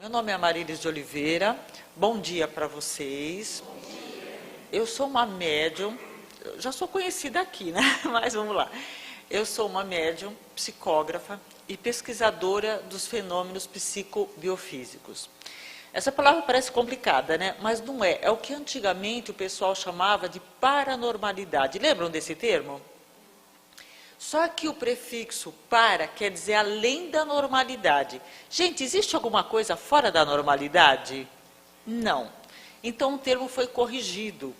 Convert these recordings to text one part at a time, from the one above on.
Meu nome é Marilis de Oliveira, bom dia para vocês. Eu sou uma médium, já sou conhecida aqui, né? Mas vamos lá. Eu sou uma médium, psicógrafa e pesquisadora dos fenômenos psicobiofísicos. Essa palavra parece complicada, né? Mas não é. É o que antigamente o pessoal chamava de paranormalidade. Lembram desse termo? Só que o prefixo para quer dizer além da normalidade. Gente, existe alguma coisa fora da normalidade? Não. Então o termo foi corrigido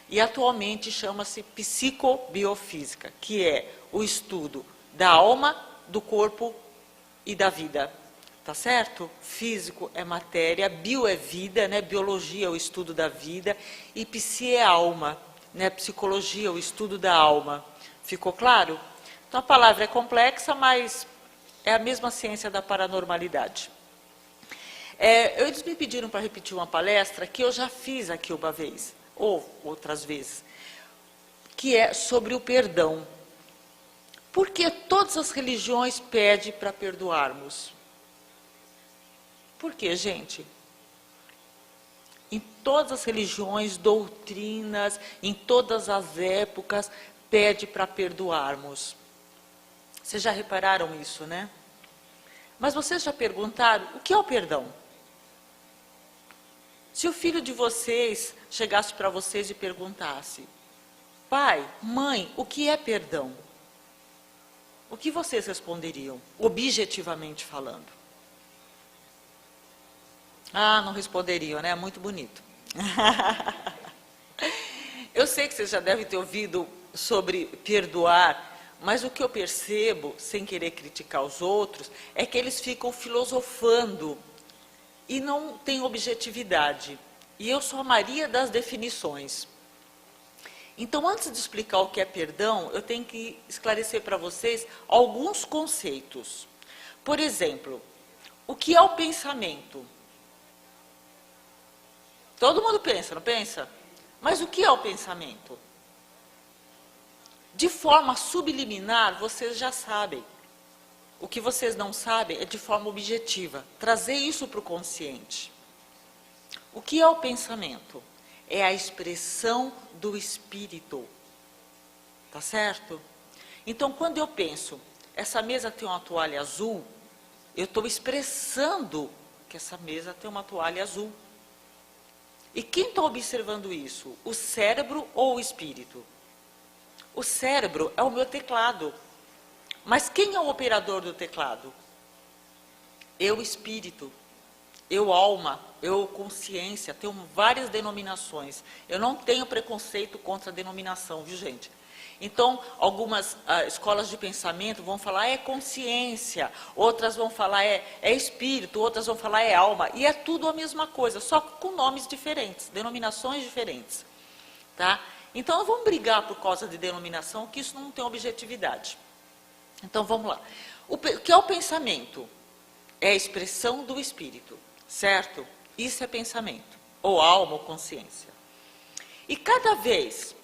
e atualmente chama-se psicobiofísica, que é o estudo da alma, do corpo e da vida. Tá certo? Físico é matéria, bio é vida, né? Biologia é o estudo da vida e psi é alma, né? Psicologia é o estudo da alma. Ficou claro? Então, a palavra é complexa, mas é a mesma ciência da paranormalidade. Eles me pediram para repetir uma palestra que eu já fiz aqui uma vez, ou outras vezes, que é sobre o perdão. Por que todas as religiões pedem para perdoarmos? Por quê, gente? Em todas as religiões, doutrinas, em todas as épocas, pede para perdoarmos. Vocês já repararam isso, né? Mas vocês já perguntaram, o que é o perdão? Se o filho de vocês chegasse para vocês e perguntasse, pai, mãe, o que é perdão? O que vocês responderiam, objetivamente falando? Ah, não responderiam, né? Muito bonito. Eu sei que vocês já devem ter ouvido sobre perdoar, mas o que eu percebo, sem querer criticar os outros, é que eles ficam filosofando e não têm objetividade. E eu sou a Maria das definições. Então, antes de explicar o que é perdão, eu tenho que esclarecer para vocês alguns conceitos. Por exemplo, o que é o pensamento? Todo mundo pensa, não pensa? Mas o que é o pensamento? De forma subliminar, vocês já sabem. O que vocês não sabem é de forma objetiva. Trazer isso para o consciente. O que é o pensamento? É a expressão do espírito. Tá certo? Então, quando eu penso, essa mesa tem uma toalha azul, eu estou expressando que essa mesa tem uma toalha azul. E quem está observando isso? O cérebro ou o espírito? O cérebro é o meu teclado. Mas quem é o operador do teclado? Eu, espírito. Eu, alma. Eu, consciência. Tenho várias denominações. Eu não tenho preconceito contra a denominação, viu, gente? Então, algumas escolas de pensamento vão falar é consciência, outras vão falar é espírito, outras vão falar é alma. E é tudo a mesma coisa, só com nomes diferentes, denominações diferentes. Tá? Então, não vamos brigar por causa de denominação, que isso não tem objetividade. Então, vamos lá. O que é o pensamento? É a expressão do espírito, certo? Isso é pensamento, ou alma, ou consciência. E cada vez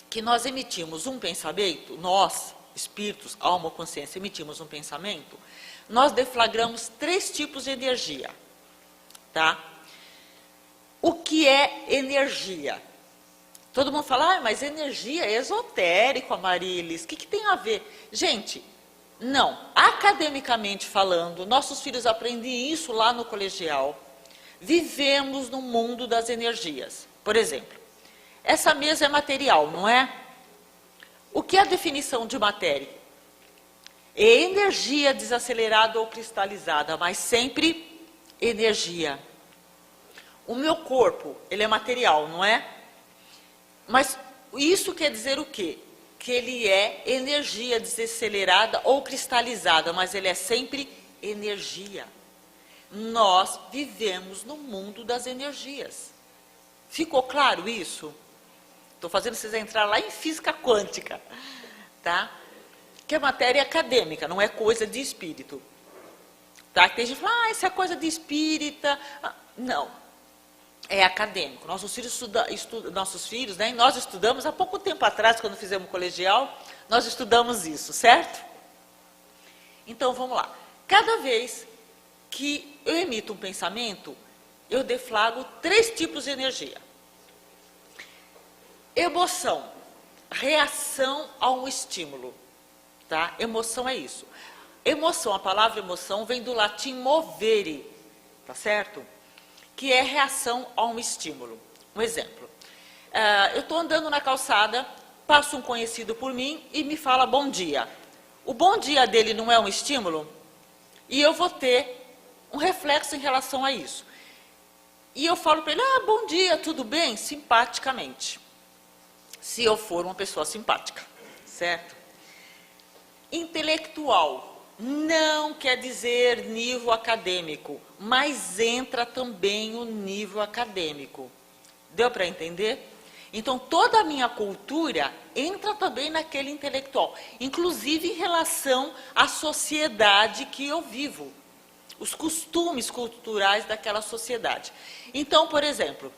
que nós emitimos um pensamento, nós, espíritos, alma ou consciência, emitimos um pensamento, nós deflagramos 3 tipos de energia. Tá? O que é energia? Todo mundo fala, mas energia é esotérico, Amarilis, o que tem a ver? Gente, não. Academicamente falando, nossos filhos aprendem isso lá no colegial. Vivemos no mundo das energias. Por exemplo, essa mesa é material, não é? O que é a definição de matéria? É energia desacelerada ou cristalizada, mas sempre energia. O meu corpo, ele é material, não é? Mas isso quer dizer o quê? Que ele é energia desacelerada ou cristalizada, mas ele é sempre energia. Nós vivemos no mundo das energias. Ficou claro isso? Estou fazendo vocês entrar lá em física quântica. Tá? Que é matéria acadêmica, não é coisa de espírito. Tá? Tem gente que fala, isso é coisa de espírita. Não. É acadêmico. Nossos filhos, né? E nós estudamos, há pouco tempo atrás, quando fizemos colegial, nós estudamos isso, certo? Então, vamos lá. Cada vez que eu emito um pensamento, eu deflagro 3 tipos de energia. Emoção, reação a um estímulo, tá? Emoção é isso. Emoção, a palavra emoção vem do latim movere, tá certo? Que é reação a um estímulo. Um exemplo, eu estou andando na calçada, passa um conhecido por mim e me fala bom dia. O bom dia dele não é um estímulo? E eu vou ter um reflexo em relação a isso. E eu falo para ele, bom dia, tudo bem? Simpaticamente. Se eu for uma pessoa simpática, certo? Intelectual não quer dizer nível acadêmico, mas entra também o nível acadêmico. Deu para entender? Então, toda a minha cultura entra também naquele intelectual, inclusive em relação à sociedade que eu vivo, os costumes culturais daquela sociedade. Então, por exemplo,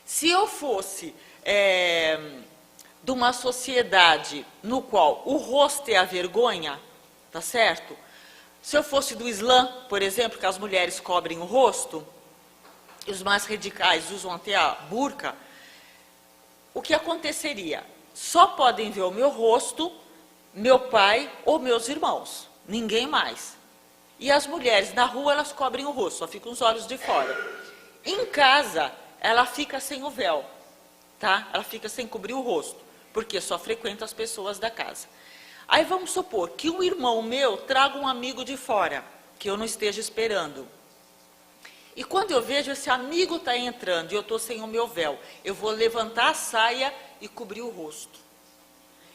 se eu fosse de uma sociedade no qual o rosto é a vergonha, tá certo? Se eu fosse do Islã, por exemplo, que as mulheres cobrem o rosto, e os mais radicais usam até a burca, o que aconteceria? Só podem ver o meu rosto, meu pai ou meus irmãos, ninguém mais. E as mulheres na rua, elas cobrem o rosto, só ficam os olhos de fora. Em casa, ela fica sem o véu, tá? Ela fica sem cobrir o rosto, porque só frequenta as pessoas da casa. Aí vamos supor que um irmão meu traga um amigo de fora, que eu não esteja esperando. E quando eu vejo esse amigo está entrando e eu estou sem o meu véu, eu vou levantar a saia e cobrir o rosto.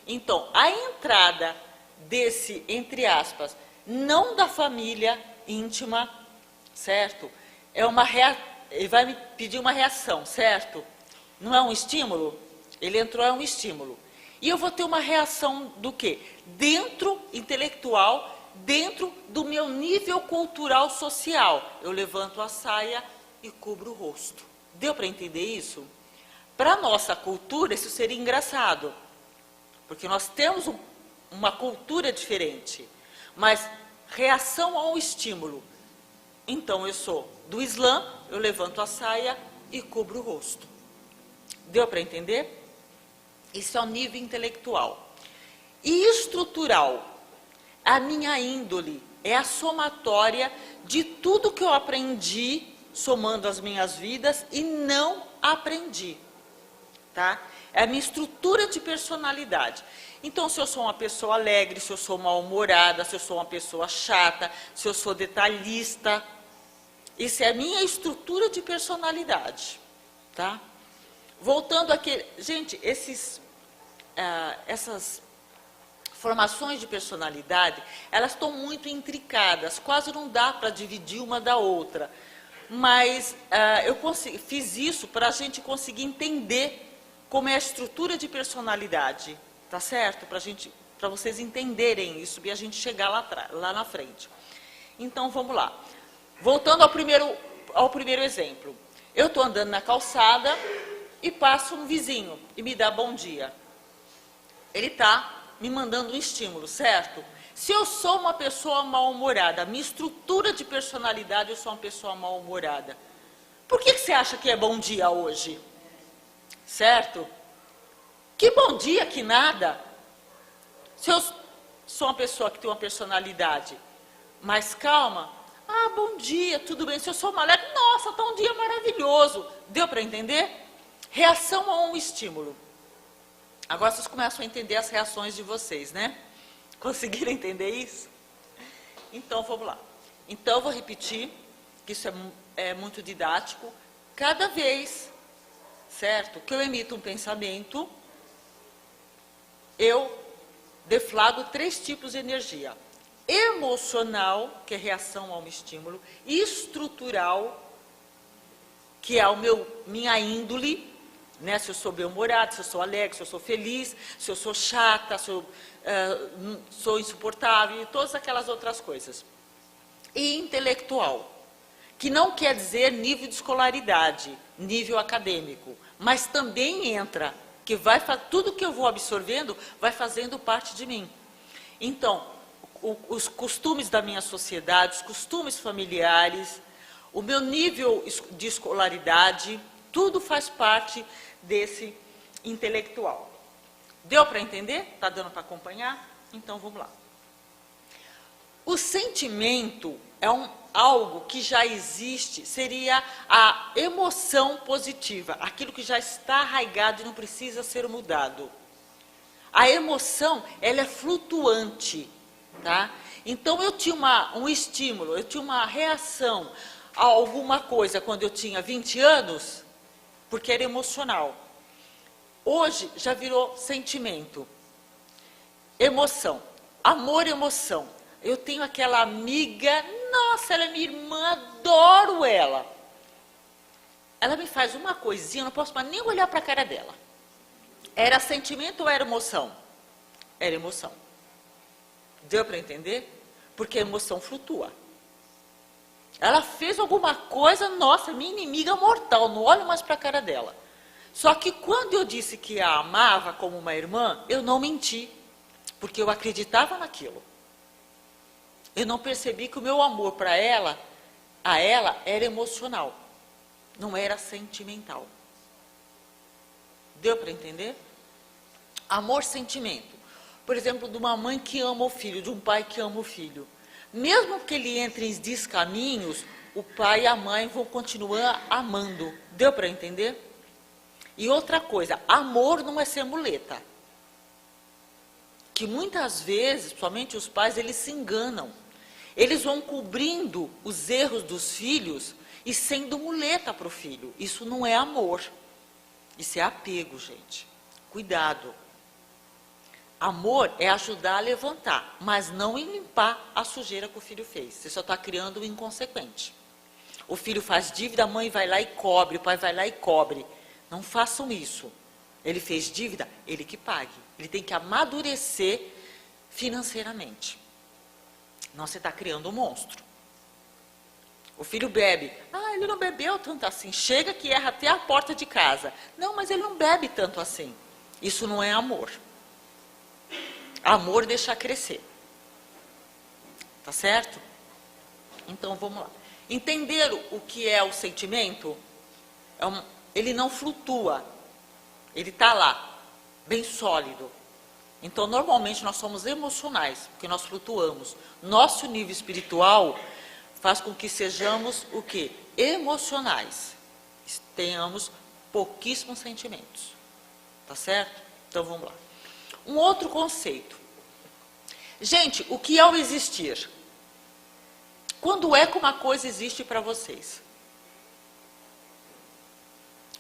Então, a entrada desse, entre aspas, não da família íntima, certo? Ele vai me pedir uma reação, certo? Não é um estímulo? Ele entrou, é um estímulo. E eu vou ter uma reação do quê? Dentro, intelectual, dentro do meu nível cultural social. Eu levanto a saia e cubro o rosto. Deu para entender isso? Para a nossa cultura, isso seria engraçado. Porque nós temos uma cultura diferente. Mas reação ao estímulo. Então, eu sou do Islã, eu levanto a saia e cubro o rosto. Deu para entender? Isso é o nível intelectual. E estrutural. A minha índole é a somatória de tudo que eu aprendi, somando as minhas vidas, e não aprendi. Tá? É a minha estrutura de personalidade. Então, se eu sou uma pessoa alegre, se eu sou mal-humorada, se eu sou uma pessoa chata, se eu sou detalhista, isso é a minha estrutura de personalidade. Tá? Voltando aqui, gente, essas formações de personalidade, elas estão muito intricadas, quase não dá para dividir uma da outra. Mas eu fiz isso para a gente conseguir entender como é a estrutura de personalidade, tá certo? Para vocês entenderem isso e a gente chegar lá na frente. Então, vamos lá. Voltando ao primeiro exemplo. Eu estou andando na calçada e passa um vizinho e me dá bom dia. Ele está me mandando um estímulo, certo? Se eu sou uma pessoa mal-humorada, minha estrutura de personalidade, eu sou uma pessoa mal-humorada. Por que você acha que é bom dia hoje? Certo? Que bom dia, que nada. Se eu sou uma pessoa que tem uma personalidade mais calma, bom dia, tudo bem. Se eu sou uma alegre, nossa, está um dia maravilhoso. Deu para entender? Reação a um estímulo. Agora vocês começam a entender as reações de vocês, né? Conseguiram entender isso? Então, vamos lá. Então, eu vou repetir, que isso é muito didático. Cada vez, certo, que eu emito um pensamento, eu deflagro 3 tipos de energia. Emocional, que é reação a um estímulo. Estrutural, que é minha índole, né? Se eu sou bem-humorado, se eu sou alegre, se eu sou feliz, se eu sou chata, se eu sou insuportável, e todas aquelas outras coisas. E intelectual, que não quer dizer nível de escolaridade, nível acadêmico, mas também entra, que tudo que eu vou absorvendo vai fazendo parte de mim. Então, os costumes da minha sociedade, os costumes familiares, o meu nível de escolaridade, tudo faz parte desse intelectual. Deu para entender? Está dando para acompanhar? Então, vamos lá. O sentimento é algo que já existe, seria a emoção positiva, aquilo que já está arraigado e não precisa ser mudado. A emoção, ela é flutuante, tá? Então, eu tinha um estímulo, eu tinha uma reação a alguma coisa quando eu tinha 20 anos, porque era emocional. Hoje, já virou sentimento. Emoção. Amor e emoção. Eu tenho aquela amiga, nossa, ela é minha irmã, adoro ela. Ela me faz uma coisinha, eu não posso mais nem olhar para a cara dela. Era sentimento ou era emoção? Era emoção. Deu para entender? Porque a emoção flutua. Ela fez alguma coisa, nossa, minha inimiga mortal, não olho mais para a cara dela. Só que quando eu disse que a amava como uma irmã, eu não menti, porque eu acreditava naquilo. Eu não percebi que o meu amor para ela, a ela, era emocional, não era sentimental. Deu para entender? Amor, sentimento. Por exemplo, de uma mãe que ama o filho, de um pai que ama o filho. Mesmo que ele entre em descaminhos, o pai e a mãe vão continuar amando. Deu para entender? E outra coisa, amor não é ser muleta. Que muitas vezes, somente os pais, eles se enganam. Eles vão cobrindo os erros dos filhos e sendo muleta para o filho. Isso não é amor. Isso é apego, gente. Cuidado. Amor é ajudar a levantar, mas não em limpar a sujeira que o filho fez. Você só está criando um inconsequente. O filho faz dívida, a mãe vai lá e cobre, o pai vai lá e cobre. Não façam isso. Ele fez dívida, ele que pague. Ele tem que amadurecer financeiramente. Não, você está criando um monstro. O filho bebe. Ah, ele não bebeu tanto assim. Chega que erra até a porta de casa. Não, mas ele não bebe tanto assim. Isso não é amor. Amor deixa crescer. Tá certo? Então, vamos lá. Entender o que é o sentimento, ele não flutua. Ele está lá, bem sólido. Então, normalmente, nós somos emocionais, porque nós flutuamos. Nosso nível espiritual faz com que sejamos o quê? Emocionais. Tenhamos pouquíssimos sentimentos. Tá certo? Então, vamos lá. Um outro conceito. Gente, o que é o existir? Quando é que uma coisa existe para vocês?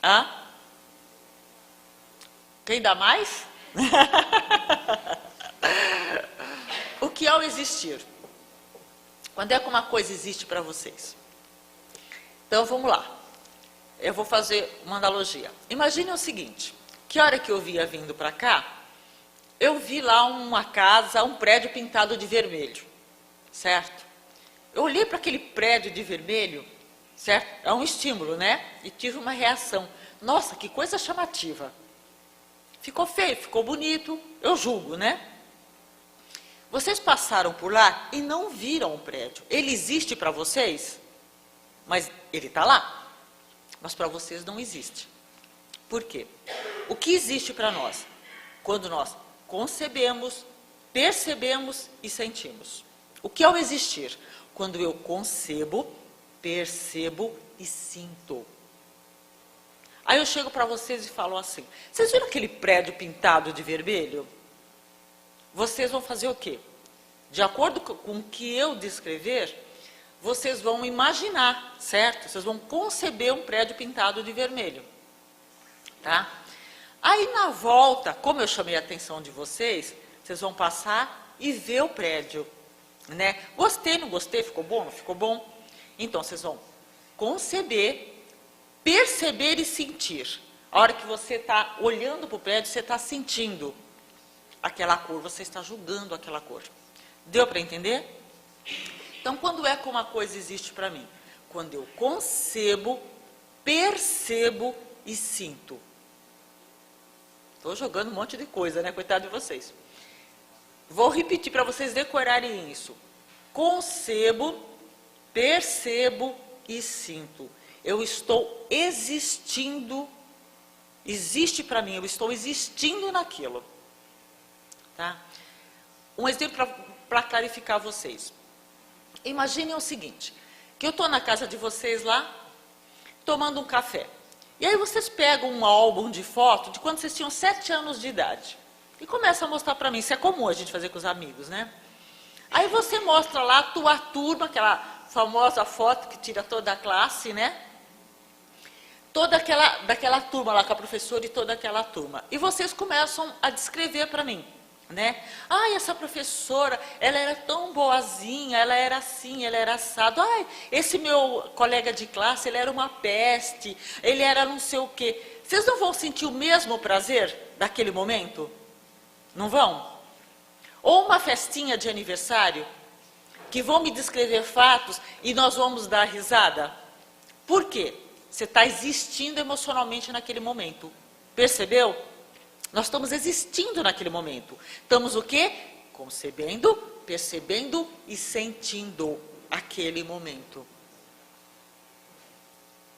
Hã? Quem dá mais? O que é o existir? Quando é que uma coisa existe para vocês? Então, vamos lá. Eu vou fazer uma analogia. Imagine o seguinte, que hora que eu vinha vindo para cá, eu vi lá uma casa, um prédio pintado de vermelho, certo? Eu olhei para aquele prédio de vermelho, certo? É um estímulo, né? E tive uma reação. Nossa, que coisa chamativa. Ficou feio, ficou bonito, eu julgo, né? Vocês passaram por lá e não viram o prédio. Ele existe para vocês, mas ele está lá. Mas para vocês não existe. Por quê? O que existe para nós? Quando nós concebemos, percebemos e sentimos. O que é o existir? Quando eu concebo, percebo e sinto. Aí eu chego para vocês e falo assim, vocês viram aquele prédio pintado de vermelho? Vocês vão fazer o quê? De acordo com o que eu descrever, vocês vão imaginar, certo? Vocês vão conceber um prédio pintado de vermelho. Tá? Aí na volta, como eu chamei a atenção de vocês, vocês vão passar e ver o prédio. Né? Gostei, não gostei, ficou bom, não ficou bom? Então, vocês vão conceber, perceber e sentir. A hora que você está olhando para o prédio, você está sentindo aquela cor, você está julgando aquela cor. Deu para entender? Então, quando é que uma coisa existe para mim? Quando eu concebo, percebo e sinto. Estou jogando um monte de coisa, né? Coitado de vocês. Vou repetir para vocês decorarem isso. Concebo, percebo e sinto. Eu estou existindo, existe para mim, eu estou existindo naquilo. Tá? Um exemplo para clarificar a vocês. Imaginem o seguinte, que eu estou na casa de vocês lá, tomando um café. E aí vocês pegam um álbum de foto de quando vocês tinham 7 anos de idade. E começam a mostrar para mim, isso é comum a gente fazer com os amigos, né? Aí você mostra lá a tua turma, aquela famosa foto que tira toda a classe, né? Daquela turma lá com a professora e toda aquela turma. E vocês começam a descrever para mim, né? Ai, essa professora, ela era tão boazinha, ela era assim, ela era assado. Ai, esse meu colega de classe, ele era uma peste, ele era não sei o quê. Vocês não vão sentir o mesmo prazer daquele momento? Não vão? Ou uma festinha de aniversário, que vão me descrever fatos e nós vamos dar risada. Por quê? Você está existindo emocionalmente naquele momento. Percebeu? Nós estamos existindo naquele momento. Estamos o quê? Concebendo, percebendo e sentindo aquele momento.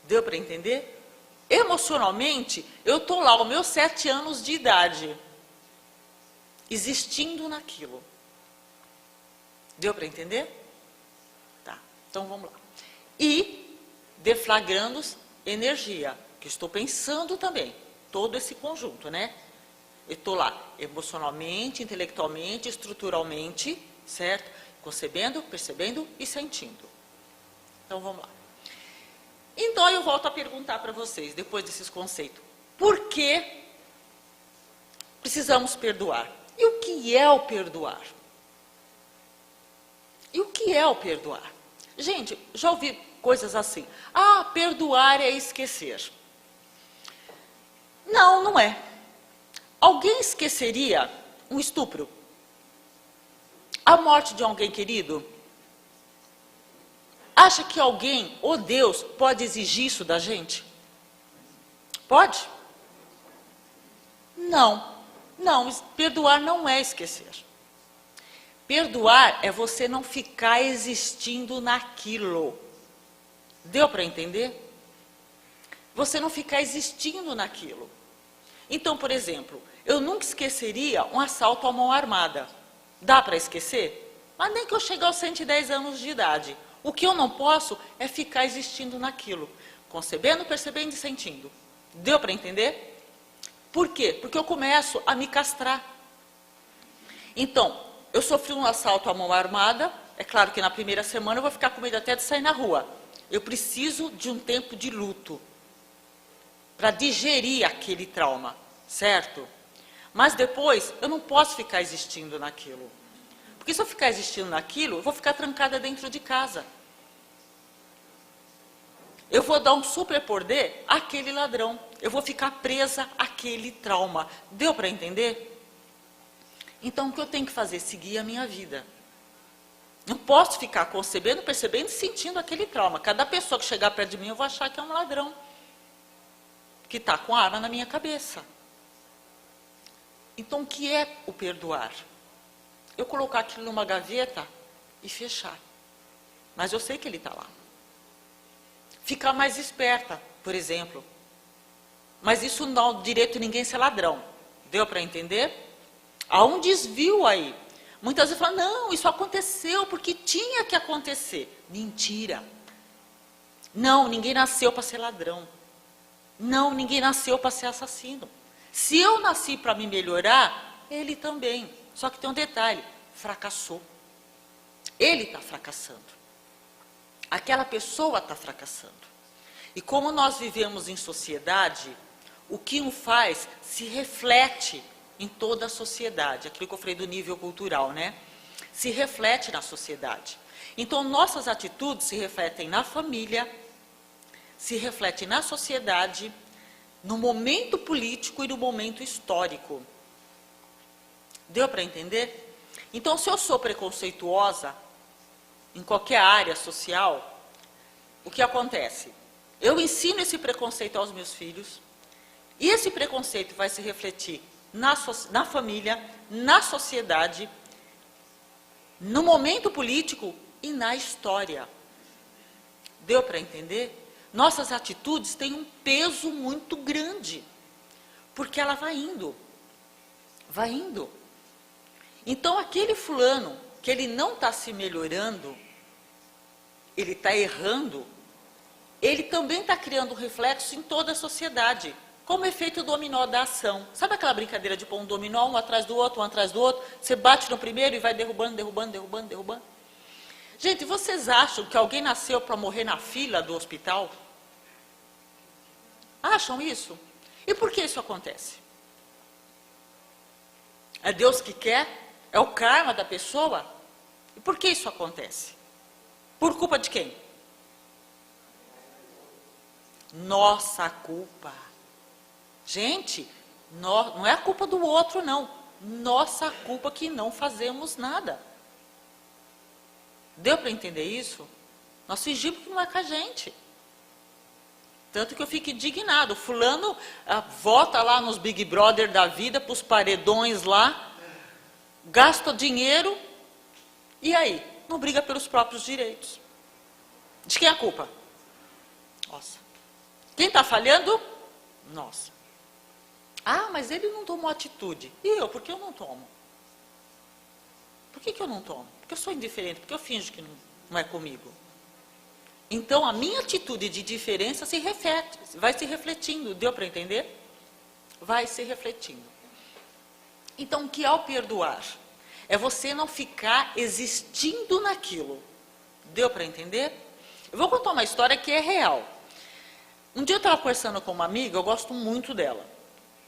Deu para entender? Emocionalmente, eu estou lá, aos meus 7 anos de idade, existindo naquilo. Deu para entender? Tá, então vamos lá. E deflagrando energia, que estou pensando também, todo esse conjunto, né? Eu estou lá, emocionalmente, intelectualmente, estruturalmente, certo? Concebendo, percebendo e sentindo. Então vamos lá. Então eu volto a perguntar para vocês, depois desses conceitos, por que precisamos perdoar? E o que é o perdoar? E o que é o perdoar? Gente, já ouvi coisas assim. Ah, perdoar é esquecer. Não, não é. Alguém esqueceria um estupro? A morte de alguém querido? Acha que alguém, ou Deus, pode exigir isso da gente? Pode? Não. Não, perdoar não é esquecer. Perdoar é você não ficar existindo naquilo. Deu para entender? Você não ficar existindo naquilo. Então, por exemplo, eu nunca esqueceria um assalto à mão armada. Dá para esquecer? Mas nem que eu chegue aos 110 anos de idade. O que eu não posso é ficar existindo naquilo. Concebendo, percebendo e sentindo. Deu para entender? Por quê? Porque eu começo a me castrar. Então, eu sofri um assalto à mão armada. É claro que na primeira semana eu vou ficar com medo até de sair na rua. Eu preciso de um tempo de luto para digerir aquele trauma, certo? Mas depois eu não posso ficar existindo naquilo. Porque se eu ficar existindo naquilo, eu vou ficar trancada dentro de casa. Eu vou dar um superpoder àquele ladrão. Eu vou ficar presa àquele trauma. Deu para entender? Então o que eu tenho que fazer? Seguir a minha vida. Não posso ficar concebendo, percebendo e sentindo aquele trauma. Cada pessoa que chegar perto de mim, eu vou achar que é um ladrão. Que está com a arma na minha cabeça. Então o que é o perdoar? Eu colocar aquilo numa gaveta e fechar. Mas eu sei que ele está lá. Ficar mais esperta, por exemplo. Mas isso não dá o direito de ninguém ser ladrão. Deu para entender? Há um desvio aí. Muitas vezes falam, não, isso aconteceu porque tinha que acontecer. Mentira. Não, ninguém nasceu para ser ladrão. Não, ninguém nasceu para ser assassino. Se eu nasci para me melhorar, ele também. Só que tem um detalhe, fracassou. Ele está fracassando. Aquela pessoa está fracassando. E como nós vivemos em sociedade, o que um faz se reflete em toda a sociedade. Aquilo que eu falei do nível cultural, né? Se reflete na sociedade. Então, nossas atitudes se refletem na família, se refletem na sociedade, no momento político e no momento histórico. Deu para entender? Então, se eu sou preconceituosa, em qualquer área social, o que acontece? Eu ensino esse preconceito aos meus filhos, e esse preconceito vai se refletir na família, na sociedade, no momento político e na história. Deu para entender? Nossas atitudes têm um peso muito grande, porque ela vai indo. Vai indo. Então, aquele fulano que ele não está se melhorando, ele está errando, ele também está criando um reflexo em toda a sociedade, como efeito dominó da ação. Sabe aquela brincadeira de pôr um dominó, um atrás do outro, um atrás do outro? Você bate no primeiro e vai derrubando, derrubando, derrubando, derrubando. Gente, vocês acham que alguém nasceu para morrer na fila do hospital? Acham isso? E por que isso acontece? É Deus que quer? É o karma da pessoa? E por que isso acontece? Por culpa de quem? Nossa culpa. Gente, não é a culpa do outro, não. Nossa culpa que não fazemos nada. Deu para entender isso? Nós fingimos que não é com a gente. Tanto que eu fico indignado. Fulano vota lá nos Big Brother da vida, para os paredões lá, gasta dinheiro, e aí? Não briga pelos próprios direitos. De quem é a culpa? Nossa. Quem está falhando? Nossa. Ah, mas ele não tomou atitude. E eu? Por que eu não tomo? Por que eu não tomo? Porque eu sou indiferente, porque eu finjo que não é comigo. Então, a minha atitude de diferença se reflete, vai se refletindo. Deu para entender? Vai se refletindo. Então, o que é o perdoar? É você não ficar existindo naquilo. Deu para entender? Eu vou contar uma história que é real. Um dia eu estava conversando com uma amiga, eu gosto muito dela.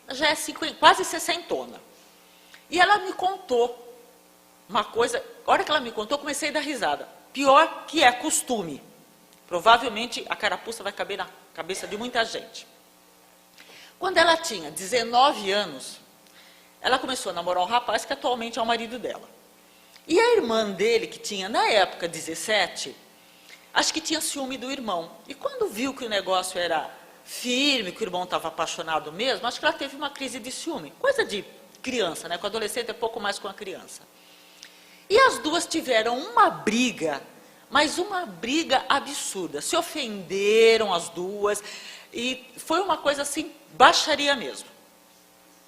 Já é quase 60. E ela me contou uma coisa, a hora que ela me contou, eu comecei a dar risada. Pior que é costume. Provavelmente a carapuça vai caber na cabeça de muita gente. Quando ela tinha 19 anos, ela começou a namorar um rapaz que atualmente é o marido dela. E a irmã dele, que tinha na época 17, acho que tinha ciúme do irmão. E quando viu que o negócio era firme, que o irmão estava apaixonado mesmo, acho que ela teve uma crise de ciúme. Coisa de criança, né? Com adolescente é pouco mais com a criança. E as duas tiveram uma briga, mas uma briga absurda. Se ofenderam as duas, e foi uma coisa assim, baixaria mesmo.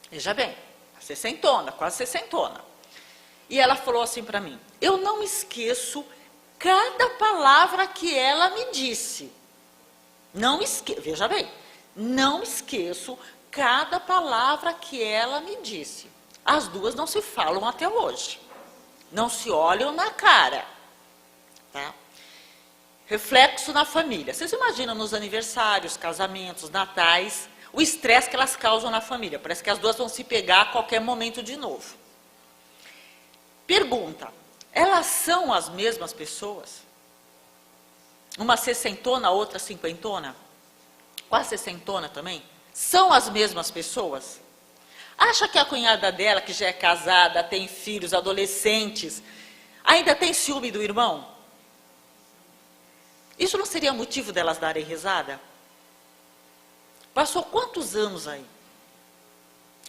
Veja bem, 60, quase 60. E ela falou assim para mim, eu não esqueço cada palavra que ela me disse. Veja bem, não esqueço cada palavra que ela me disse. As duas não se falam até hoje. Não se olham na cara. Tá? Reflexo na família. Vocês imaginam nos aniversários, casamentos, natais, o estresse que elas causam na família. Parece que as duas vão se pegar a qualquer momento de novo. Pergunta, elas são as mesmas pessoas? Uma 60, outra 50? Quase 60 também? São as mesmas pessoas? Acha que a cunhada dela, que já é casada, tem filhos, adolescentes, ainda tem ciúme do irmão? Isso não seria motivo delas darem risada? Passou quantos anos aí?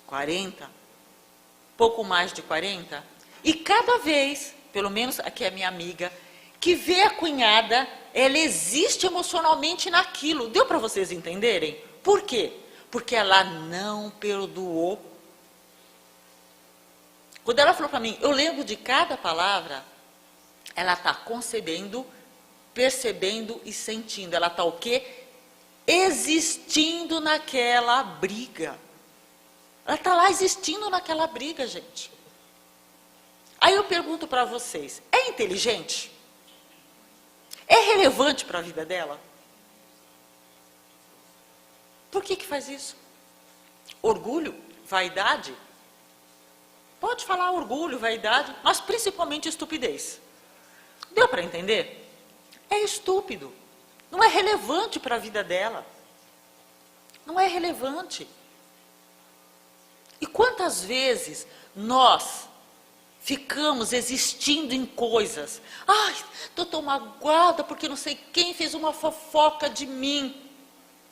40? Pouco mais de 40? E cada vez, pelo menos aqui é a minha amiga, que vê a cunhada, ela existe emocionalmente naquilo. Deu para vocês entenderem? Por quê? Porque ela não perdoou. Quando ela falou para mim, eu lembro de cada palavra, ela está concebendo, percebendo e sentindo. Ela está o quê? Existindo naquela briga. Ela está lá existindo naquela briga, gente. Aí eu pergunto para vocês, é inteligente? É relevante para a vida dela? Por que faz isso? Orgulho? Vaidade? Pode falar orgulho, vaidade, mas principalmente estupidez. Deu para entender? É estúpido. Não é relevante para a vida dela. Não é relevante. E quantas vezes nós ficamos existindo em coisas. Ai, estou tão magoada porque não sei quem fez uma fofoca de mim.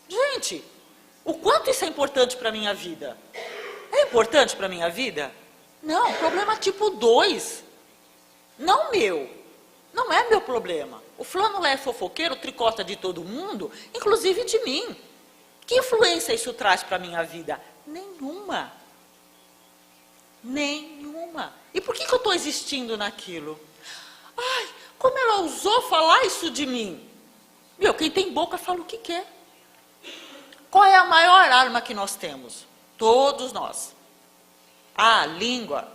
Gente, o quanto isso é importante para a minha vida? É importante para a minha vida? Não, problema tipo 2. não meu. Não é meu problema. O fulano lá é fofoqueiro, tricota de todo mundo, inclusive de mim. Que influência isso traz para a minha vida? Nenhuma. Nenhuma. E por que eu estou existindo naquilo? Ai, como ela ousou falar isso de mim? Meu, quem tem boca fala o que quer. Qual é a maior arma que nós temos? Todos nós. A língua.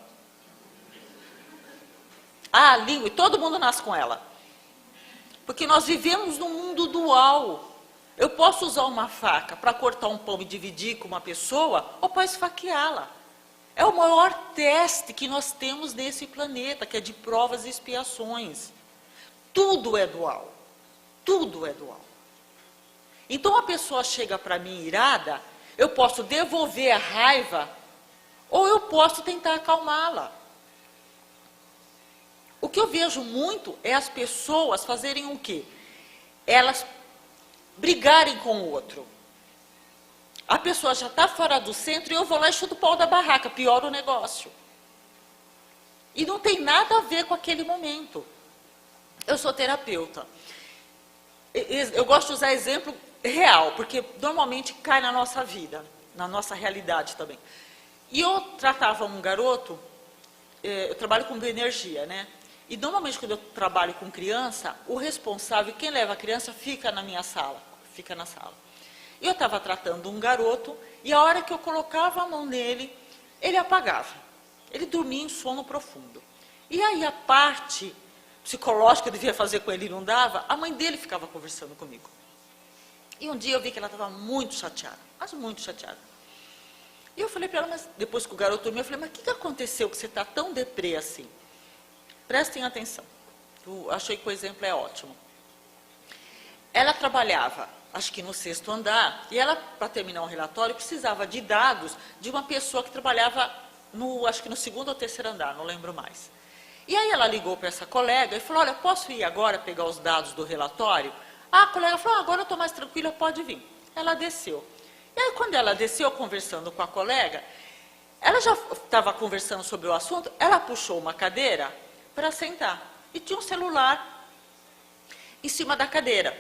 A língua, e todo mundo nasce com ela. Porque nós vivemos num mundo dual. Eu posso usar uma faca para cortar um pão e dividir com uma pessoa, ou para esfaqueá-la. É o maior teste que nós temos nesse planeta, que é de provas e expiações. Tudo é dual. Tudo é dual. Então a pessoa chega para mim irada, eu posso devolver a raiva, ou eu posso tentar acalmá-la. O que eu vejo muito é as pessoas fazerem o quê? Elas brigarem com o outro. A pessoa já está fora do centro e eu vou lá e chuto o pau da barraca, piora o negócio. E não tem nada a ver com aquele momento. Eu sou terapeuta. Eu gosto de usar exemplo real, porque normalmente cai na nossa vida, na nossa realidade também. E eu tratava um garoto, eu trabalho com bioenergia, né? E normalmente quando eu trabalho com criança, o responsável, quem leva a criança, fica na minha sala, fica na sala. E eu estava tratando um garoto, e a hora que eu colocava a mão nele, ele apagava. Ele dormia em sono profundo. E aí a parte psicológica que eu devia fazer com ele não dava, a mãe dele ficava conversando comigo. E um dia eu vi que ela estava muito chateada, mas muito chateada. E eu falei para ela, mas depois que o garoto dormiu, eu falei, mas o que aconteceu que você está tão deprê assim? Prestem atenção, eu achei que o exemplo é ótimo. Ela trabalhava, acho que no 6º andar, e ela, para terminar um relatório, precisava de dados de uma pessoa que trabalhava, acho que no 2º ou 3º andar, não lembro mais. E aí ela ligou para essa colega e falou, olha, posso ir agora pegar os dados do relatório? A colega falou, agora eu estou mais tranquila, pode vir. Ela desceu. E aí quando ela desceu, conversando com a colega, ela já estava conversando sobre o assunto, ela puxou uma cadeira para sentar. E tinha um celular em cima da cadeira,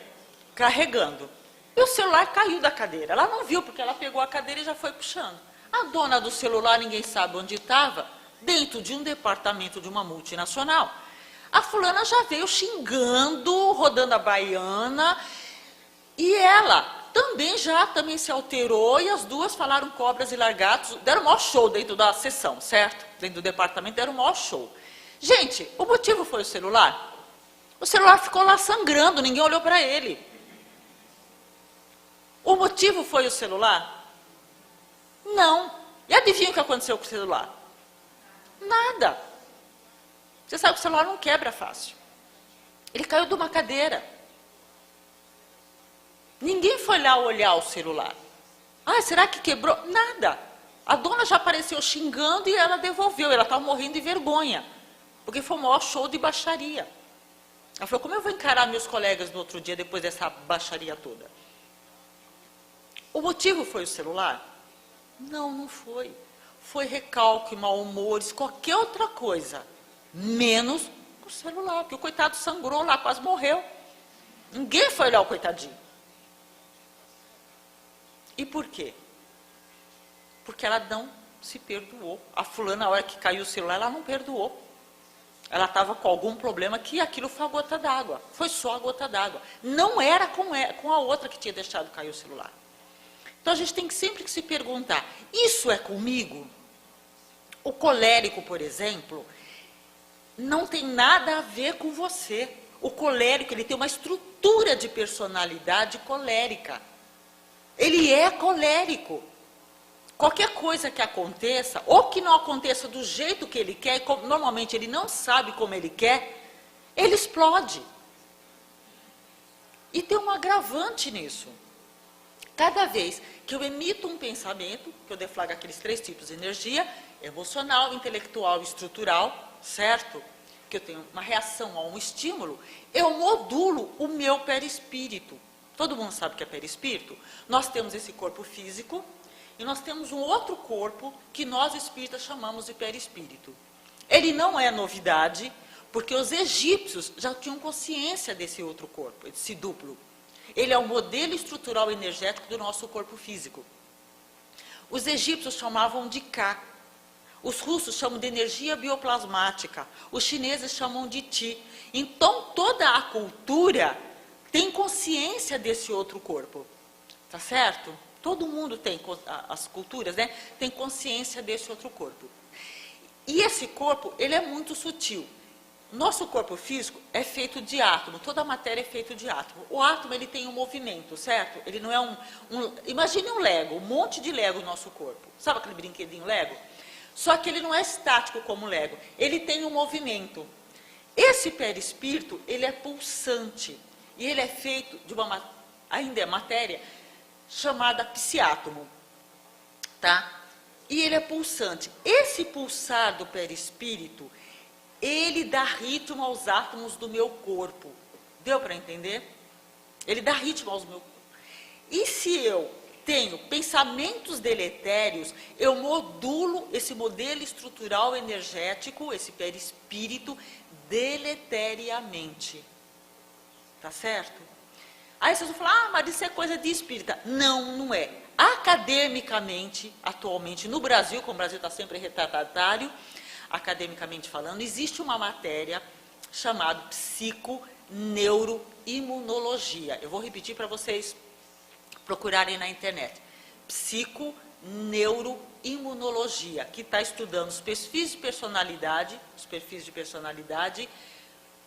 carregando. E o celular caiu da cadeira. Ela não viu, porque ela pegou a cadeira e já foi puxando. A dona do celular, ninguém sabe onde estava, dentro de um departamento de uma multinacional. A fulana já veio xingando, rodando a baiana, e ela também se alterou, e as duas falaram cobras e largatos, deram o maior show dentro da sessão, certo? Dentro do departamento, deram o maior show. Gente, o motivo foi o celular? O celular ficou lá sangrando, ninguém olhou para ele. O motivo foi o celular? Não. E adivinha o que aconteceu com o celular? Nada. Você sabe que o celular não quebra fácil. Ele caiu de uma cadeira. Ninguém foi lá olhar o celular. Ah, será que quebrou? Nada. A dona já apareceu xingando e ela devolveu. Ela estava morrendo de vergonha. Porque foi o maior show de baixaria. Ela falou, como eu vou encarar meus colegas no outro dia, depois dessa baixaria toda? O motivo foi o celular? Não, não foi. Foi recalque, mau humores, qualquer outra coisa. Menos o celular, porque o coitado sangrou lá, quase morreu. Ninguém foi olhar o coitadinho. E por quê? Porque ela não se perdoou. A fulana, na hora que caiu o celular, ela não perdoou. Ela estava com algum problema que aquilo foi a gota d'água. Foi só a gota d'água. Não era com a outra que tinha deixado cair o celular. Então a gente tem que sempre que se perguntar, isso é comigo? O colérico, por exemplo, não tem nada a ver com você. O colérico, ele tem uma estrutura de personalidade colérica. Ele é colérico. Qualquer coisa que aconteça, ou que não aconteça do jeito que ele quer, e normalmente ele não sabe como ele quer, ele explode. E tem um agravante nisso. Cada vez que eu emito um pensamento, que eu deflago aqueles 3 tipos de energia, emocional, intelectual e estrutural, certo? Que eu tenho uma reação a um estímulo, eu modulo o meu perispírito. Todo mundo sabe o que é perispírito? Nós temos esse corpo físico, e nós temos um outro corpo que nós espíritas chamamos de perispírito. Ele não é novidade, Porque os egípcios já tinham consciência desse outro corpo, desse duplo. Ele é o modelo estrutural energético do nosso corpo físico. Os egípcios chamavam de Ka. Os russos chamam de energia bioplasmática. Os chineses chamam de Ti. Então, toda a cultura tem consciência desse outro corpo. Tá certo? Todo mundo tem, as culturas, né? Tem consciência desse outro corpo. E esse corpo, ele é muito sutil. Nosso corpo físico é feito de átomo, toda a matéria é feita de átomo. O átomo, ele tem um movimento, certo? Ele não é imagine um Lego, um monte de Lego no nosso corpo. Sabe aquele brinquedinho Lego? Só que ele não é estático como o Lego, ele tem um movimento. Esse perispírito, ele é pulsante, e ele é feito de ainda é matéria, chamada psiátomo, tá? E ele é pulsante. Esse pulsar do perispírito, ele dá ritmo aos átomos do meu corpo. Deu para entender? Ele dá ritmo aos meus corpos. E se eu tenho pensamentos deletérios, eu modulo esse modelo estrutural energético, esse perispírito, deleteriamente. Tá certo? Aí vocês vão falar, mas isso é coisa de espírita. Não, não é. Academicamente, atualmente, no Brasil, como o Brasil está sempre retardatário, academicamente falando, existe uma matéria chamada psiconeuroimunologia. Eu vou repetir para vocês procurarem na internet. Psiconeuroimunologia, que está estudando os perfis de personalidade,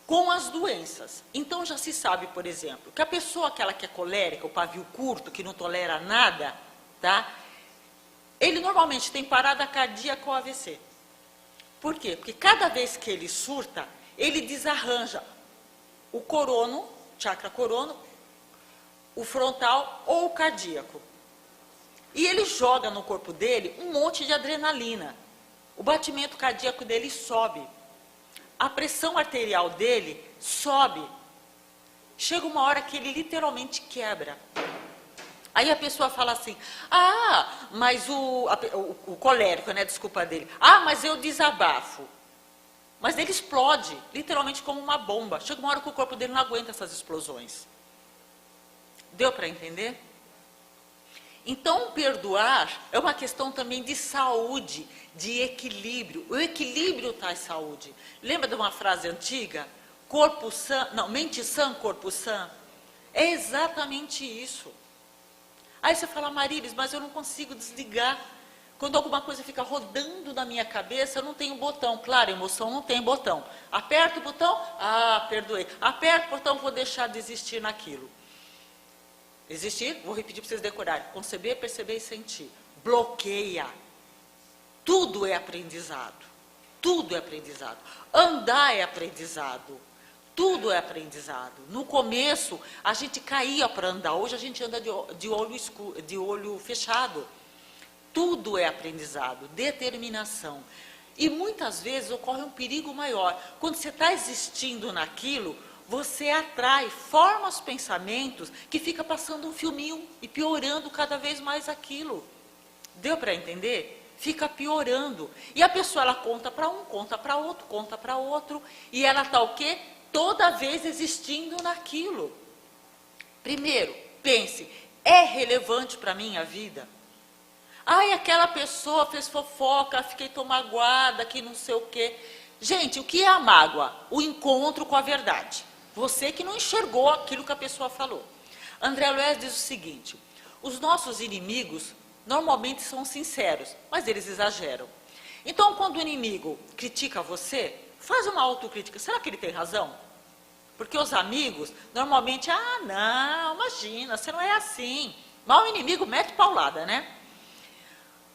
com as doenças. Então já se sabe, por exemplo, que a pessoa aquela que é colérica, o pavio curto, que não tolera nada, tá? Ele normalmente tem parada cardíaca ou AVC. Por quê? Porque cada vez que ele surta, ele desarranja o corono, chakra corono, o frontal ou o cardíaco. E ele joga no corpo dele um monte de adrenalina. O batimento cardíaco dele sobe. A pressão arterial dele sobe. Chega uma hora que ele literalmente quebra. Aí a pessoa fala assim, mas o colérico, né, desculpa dele, mas eu desabafo. Mas ele explode, literalmente como uma bomba. Chega uma hora que o corpo dele não aguenta essas explosões. Deu para entender? Então, perdoar é uma questão também de saúde, de equilíbrio. O equilíbrio traz saúde. Lembra de uma frase antiga? Mente sã, corpo sã. É exatamente isso. Aí você fala, Marilis, mas eu não consigo desligar. Quando alguma coisa fica rodando na minha cabeça, eu não tenho botão. Claro, emoção não tem botão. Aperto o botão, perdoei. Aperto o botão, vou deixar de existir naquilo. Existir, vou repetir para vocês decorarem. Conceber, perceber e sentir. Bloqueia. Tudo é aprendizado. Tudo é aprendizado. Andar é aprendizado. Tudo é aprendizado. No começo, a gente caía para andar. Hoje a gente anda de olho fechado. Tudo é aprendizado. Determinação. E muitas vezes ocorre um perigo maior. Quando você está existindo naquilo, você atrai, forma os pensamentos que fica passando um filminho e piorando cada vez mais aquilo. Deu para entender? Fica piorando. E a pessoa, ela conta para um, conta para outro, conta para outro. E ela está o quê? Toda vez existindo naquilo. Primeiro, pense, é relevante para a minha vida? Aquela pessoa fez fofoca, fiquei tão magoada, que não sei o quê. Gente, o que é a mágoa? O encontro com a verdade. Você que não enxergou aquilo que a pessoa falou. André Luiz diz o seguinte, os nossos inimigos normalmente são sinceros, mas eles exageram. Então, quando o inimigo critica você, faz uma autocrítica. Será que ele tem razão? Porque os amigos, normalmente, não, imagina, você não é assim. Mas o inimigo mete paulada, né?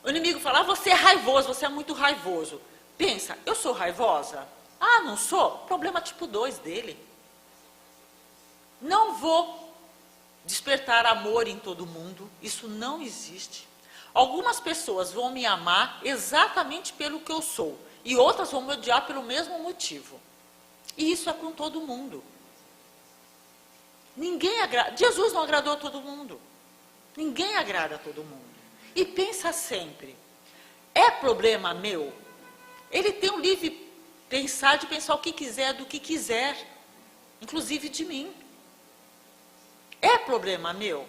O inimigo fala, você é raivoso, você é muito raivoso. Pensa, eu sou raivosa? Não sou? Problema tipo 2 dele. Não vou despertar amor em todo mundo, isso não existe. Algumas pessoas vão me amar exatamente pelo que eu sou, e outras vão me odiar pelo mesmo motivo. E isso é com todo mundo. Jesus não agradou a todo mundo. Ninguém agrada a todo mundo. E pensa sempre, é problema meu? Ele tem um livre pensar o que quiser do que quiser, inclusive de mim. É problema meu?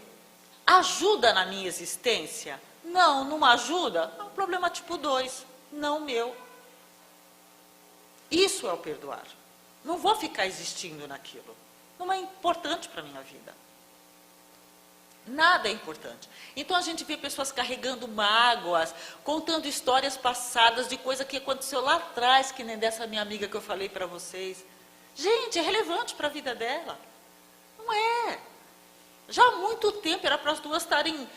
Ajuda na minha existência? Não, não ajuda? É um problema tipo 2, não meu. Isso é o perdoar. Não vou ficar existindo naquilo. Não é importante para a minha vida. Nada é importante. Então a gente vê pessoas carregando mágoas, contando histórias passadas de coisa que aconteceu lá atrás, que nem dessa minha amiga que eu falei para vocês. Gente, é relevante para a vida dela. Não é. Já há muito tempo era para as duas estarem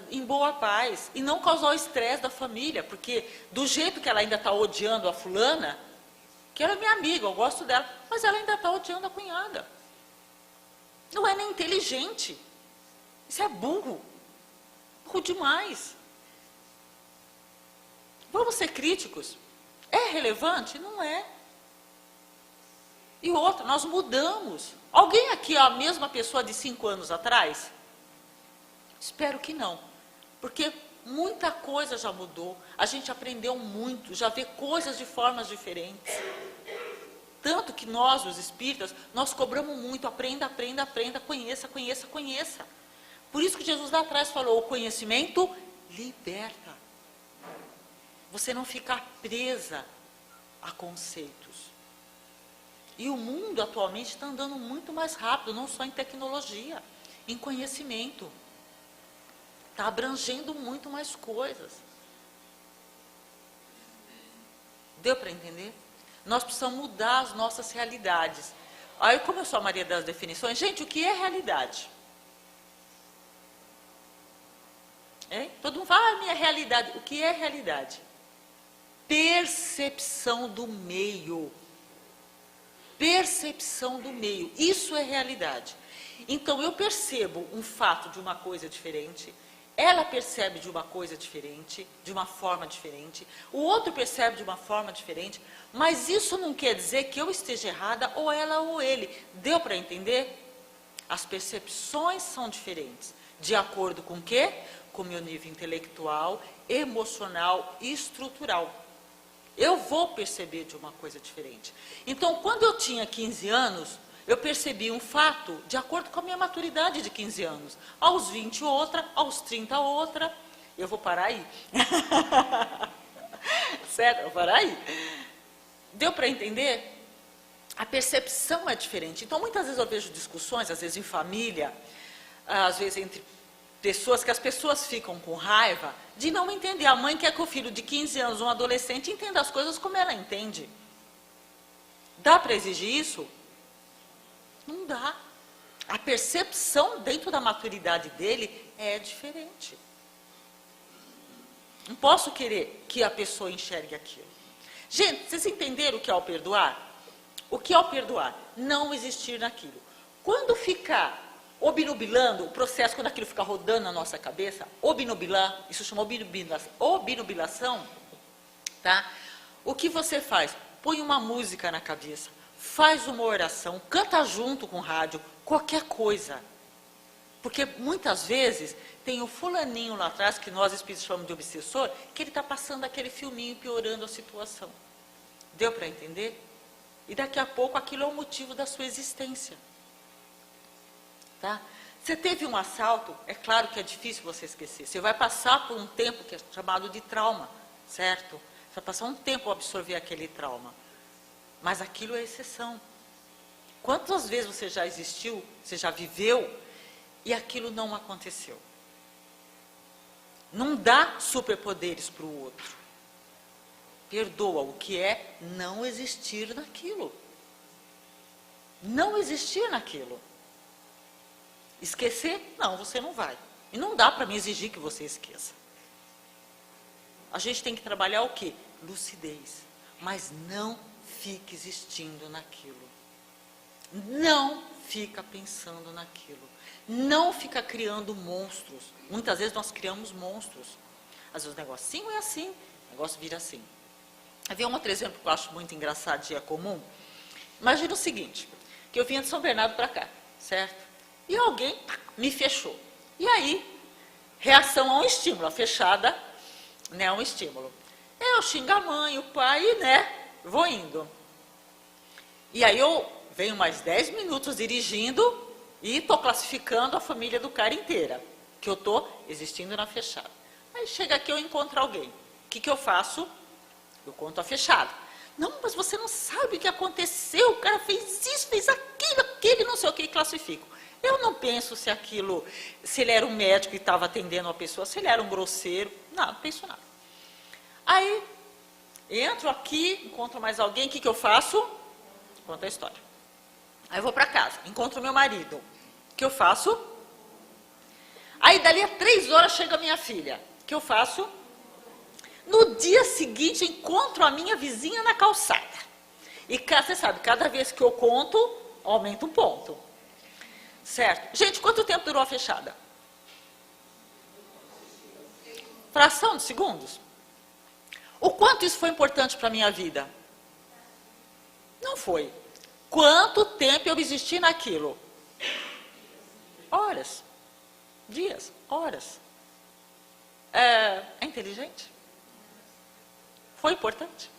em boa paz e não causar o estresse da família, porque do jeito que ela ainda está odiando a fulana, que ela é minha amiga, eu gosto dela, mas ela ainda está odiando a cunhada. Não é nem inteligente. Isso é burro. Burro demais. Vamos ser críticos. É relevante? Não é. E outra, nós mudamos. Alguém aqui é a mesma pessoa de 5 anos atrás? Espero que não. Porque muita coisa já mudou. A gente aprendeu muito, já vê coisas de formas diferentes. Tanto que nós, os espíritas, nós cobramos muito. Aprenda, aprenda, aprenda, conheça, conheça, conheça. Por isso que Jesus lá atrás falou, o conhecimento liberta. Você não fica presa a conceitos. E o mundo atualmente está andando muito mais rápido, não só em tecnologia, em conhecimento. Está abrangendo muito mais coisas. Deu para entender? Nós precisamos mudar as nossas realidades. Aí, como eu sou a Maria das definições, gente, o que é realidade? Todo mundo fala, minha realidade. O que é realidade? Percepção do meio. Percepção do meio. Isso é realidade. Então, eu percebo um fato de uma coisa diferente, ela percebe de uma coisa diferente, de uma forma diferente, o outro percebe de uma forma diferente, mas isso não quer dizer que eu esteja errada, ou ela ou ele. Deu para entender? As percepções são diferentes. De acordo com o quê? Com o meu nível intelectual, emocional e estrutural. Eu vou perceber de uma coisa diferente. Então, quando eu tinha 15 anos, eu percebi um fato de acordo com a minha maturidade de 15 anos. Aos 20 outra, aos 30 outra. Eu vou parar aí. Certo? Eu vou parar aí. Deu para entender? A percepção é diferente. Então, muitas vezes eu vejo discussões, às vezes em família, às vezes entre pessoas, que as pessoas ficam com raiva de não entender. A mãe quer que o filho de 15 anos, um adolescente, entenda as coisas como ela entende. Dá para exigir isso? Não dá. A percepção dentro da maturidade dele é diferente. Não posso querer que a pessoa enxergue aquilo. Gente, vocês entenderam o que é o perdoar? O que é o perdoar? Não existir naquilo. Quando ficar obnubilando, o processo, quando aquilo fica rodando na nossa cabeça, obnubilar, isso chama obnubilação, tá? O que você faz? Põe uma música na cabeça, faz uma oração, canta junto com o rádio, qualquer coisa. Porque muitas vezes tem o fulaninho lá atrás, que nós espíritos chamamos de obsessor, que ele está passando aquele filminho piorando a situação. Deu para entender? E daqui a pouco aquilo é o motivo da sua existência. Tá? Você teve um assalto, é claro que é difícil você esquecer. Você vai passar por um tempo que é chamado de trauma, certo? Você vai passar um tempo a absorver aquele trauma. Mas aquilo é exceção. Quantas vezes você já existiu, você já viveu, e aquilo não aconteceu? Não dá superpoderes para o outro. Perdoa o que é não existir naquilo. Não existir naquilo. Esquecer? Não, você não vai. E não dá para me exigir que você esqueça. A gente tem que trabalhar o quê? Lucidez. Mas não fique existindo naquilo. Não fica pensando naquilo. Não fica criando monstros. Muitas vezes nós criamos monstros. Às vezes o negocinho é assim, o negócio vira assim. Havia um outro exemplo que eu acho muito engraçado e é comum. Imagina o seguinte, que eu vinha de São Bernardo para cá, certo? E alguém me fechou. E aí, reação a um estímulo, a fechada, né, a um estímulo. Eu xingo a mãe, o pai, né, vou indo. E aí eu venho mais 10 minutos dirigindo e estou classificando a família do cara inteira, que eu estou existindo na fechada. Aí chega aqui, eu encontro alguém. O que eu faço? Eu conto a fechada. Não, mas você não sabe o que aconteceu, o cara fez isso, fez aquilo, aquele, não sei o que, e classifico. Eu não penso se aquilo, se ele era um médico e estava atendendo a pessoa, se ele era um grosseiro, não penso nada. Aí, entro aqui, encontro mais alguém, o que eu faço? Conto a história. Aí eu vou para casa, encontro meu marido. O que eu faço? Aí, dali a 3 horas, chega a minha filha. O que eu faço? No dia seguinte, encontro a minha vizinha na calçada. E você sabe, cada vez que eu conto, aumenta um ponto. Certo? Gente, quanto tempo durou a fechada? Fração de segundos. O quanto isso foi importante para a minha vida? Não foi. Quanto tempo eu existi naquilo? Horas. Dias. Horas. É inteligente? Foi importante.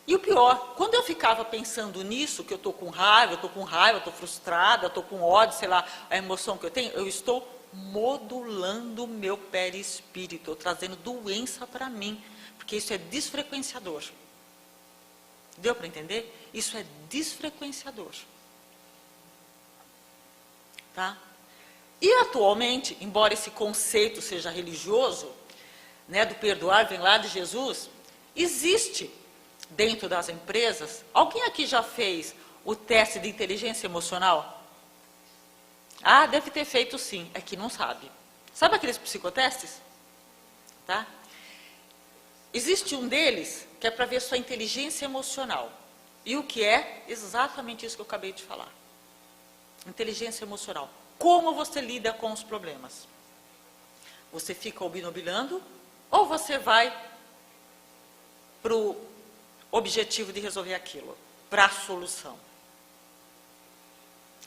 E o pior, quando eu ficava pensando nisso, que eu estou com raiva, estou frustrada, estou com ódio, sei lá, a emoção que eu tenho, eu estou modulando o meu perispírito, estou trazendo doença para mim, porque isso é desfrequenciador. Deu para entender? Isso é desfrequenciador. Tá? E atualmente, embora esse conceito seja religioso, né, do perdoar vem lá de Jesus, existe dentro das empresas, alguém aqui já fez o teste de inteligência emocional? Ah, deve ter feito sim, é que não sabe. Sabe aqueles psicotestes? Tá? Existe um deles que é para ver sua inteligência emocional. E o que é? Exatamente isso que eu acabei de falar. Inteligência emocional. Como você lida com os problemas? Você fica obnubilando ou você vai para o objetivo de resolver aquilo, para a solução?